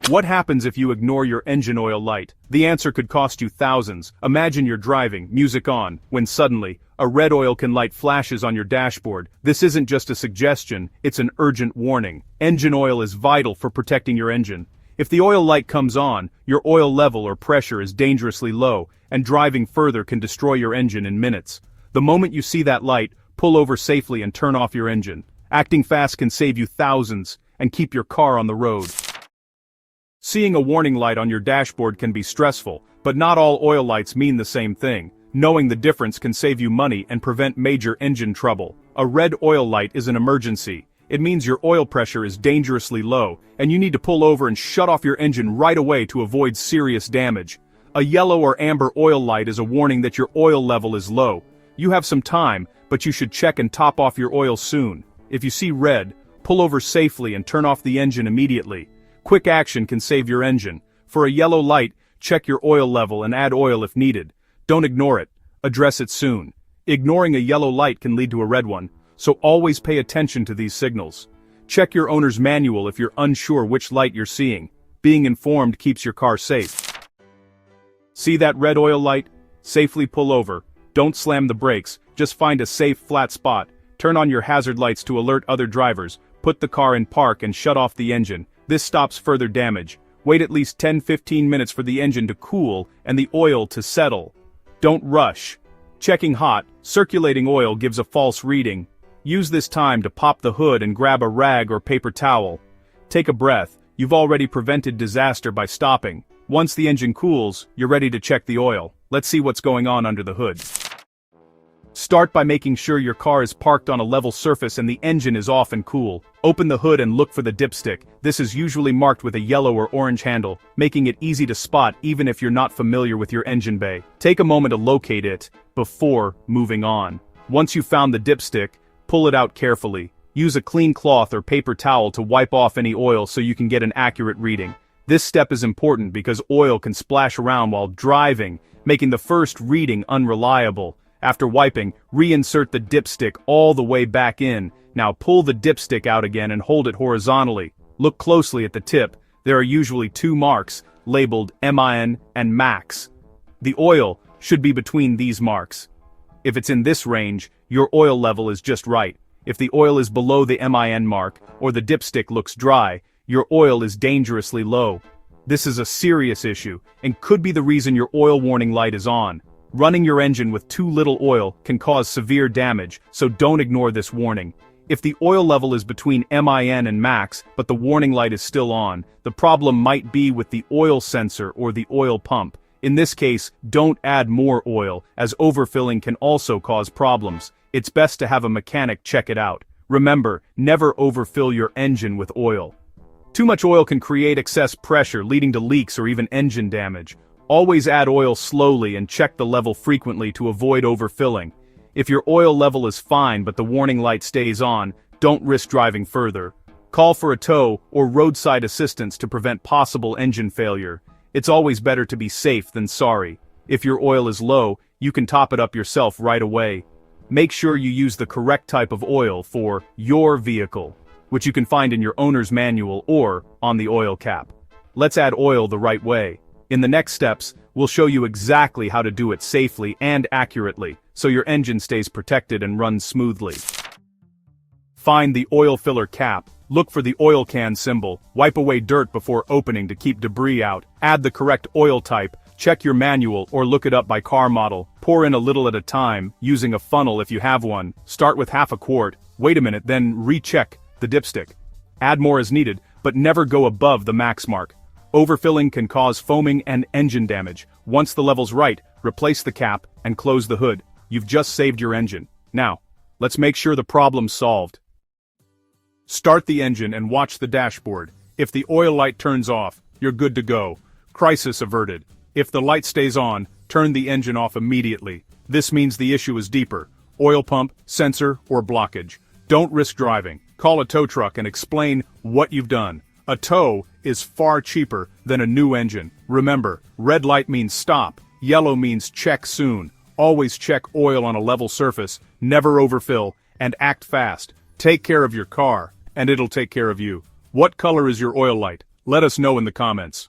What happens if you ignore your engine oil light? The answer could cost you thousands. Imagine you're driving, music on, when suddenly, a red oil can light flashes on your dashboard. This isn't just a suggestion, it's an urgent warning. Engine oil is vital for protecting your engine. If the oil light comes on, your oil level or pressure is dangerously low, and driving further can destroy your engine in minutes. The moment you see that light, pull over safely and turn off your engine. Acting fast can save you thousands, and keep your car on the road. Seeing a warning light on your dashboard can be stressful, but not all oil lights mean the same thing. Knowing the difference can save you money and prevent major engine trouble. A red oil light is an emergency. It means your oil pressure is dangerously low, and you need to pull over and shut off your engine right away to avoid serious damage. A yellow or amber oil light is a warning that your oil level is low. You have some time, but you should check and top off your oil soon. If you see red, pull over safely and turn off the engine immediately. Quick action can save your engine. For a yellow light, check your oil level and add oil if needed. Don't ignore it. Address it soon. Ignoring a yellow light can lead to a red one, so always pay attention to these signals. Check your owner's manual if you're unsure which light you're seeing. Being informed keeps your car safe. See that red oil light? Safely pull over. Don't slam the brakes, just find a safe, flat spot. Turn on your hazard lights to alert other drivers. Put the car in park and shut off the engine. This stops further damage. Wait at least 10-15 minutes for the engine to cool and the oil to settle. Don't rush. Checking hot, circulating oil gives a false reading. Use this time to pop the hood and grab a rag or paper towel. Take a breath. You've already prevented disaster by stopping. Once the engine cools, you're ready to check the oil. Let's see what's going on under the hood. Start by making sure your car is parked on a level surface and the engine is off and cool. Open the hood and look for the dipstick. This is usually marked with a yellow or orange handle, making it easy to spot even if you're not familiar with your engine bay. Take a moment to locate it before moving on. Once you've found the dipstick, pull it out carefully. Use a clean cloth or paper towel to wipe off any oil so you can get an accurate reading. This step is important because oil can splash around while driving, making the first reading unreliable. After wiping, reinsert the dipstick all the way back in. Now pull the dipstick out again and hold it horizontally. Look closely at the tip. There are usually two marks, labeled MIN and MAX. The oil should be between these marks. If it's in this range, your oil level is just right. If the oil is below the MIN mark, or the dipstick looks dry, your oil is dangerously low. This is a serious issue, and could be the reason your oil warning light is on. Running your engine with too little oil can cause severe damage, so don't ignore this warning. If the oil level is between MIN and max, but the warning light is still on, the problem might be with the oil sensor or the oil pump. In this case, don't add more oil, as overfilling can also cause problems. It's best to have a mechanic check it out. Remember, never overfill your engine with oil. Too much oil can create excess pressure, leading to leaks or even engine damage. Always add oil slowly and check the level frequently to avoid overfilling. If your oil level is fine but the warning light stays on, don't risk driving further. Call for a tow or roadside assistance to prevent possible engine failure. It's always better to be safe than sorry. If your oil is low, you can top it up yourself right away. Make sure you use the correct type of oil for your vehicle, which you can find in your owner's manual or on the oil cap. Let's add oil the right way. In the next steps, we'll show you exactly how to do it safely and accurately, so your engine stays protected and runs smoothly. Find the oil filler cap. Look for the oil can symbol. Wipe away dirt before opening to keep debris out. Add the correct oil type. Check your manual or look it up by car model. Pour in a little at a time, using a funnel if you have one. Start with half a quart. Wait a minute, then recheck the dipstick. Add more as needed, but never go above the max mark. Overfilling can cause foaming and engine damage. Once the level's right, replace the cap and close the hood. You've just saved your engine. Now, let's make sure the problem's solved. Start the engine and watch the dashboard. If the oil light turns off, you're good to go. Crisis averted. If the light stays on, turn the engine off immediately. This means the issue is deeper. Oil pump, sensor, or blockage. Don't risk driving. Call a tow truck and explain what you've done. A tow is far cheaper than a new engine. Remember, red light means stop, yellow means check soon. Always check oil on a level surface, never overfill, and act fast. Take care of your car, and it'll take care of you. What color is your oil light? Let us know in the comments.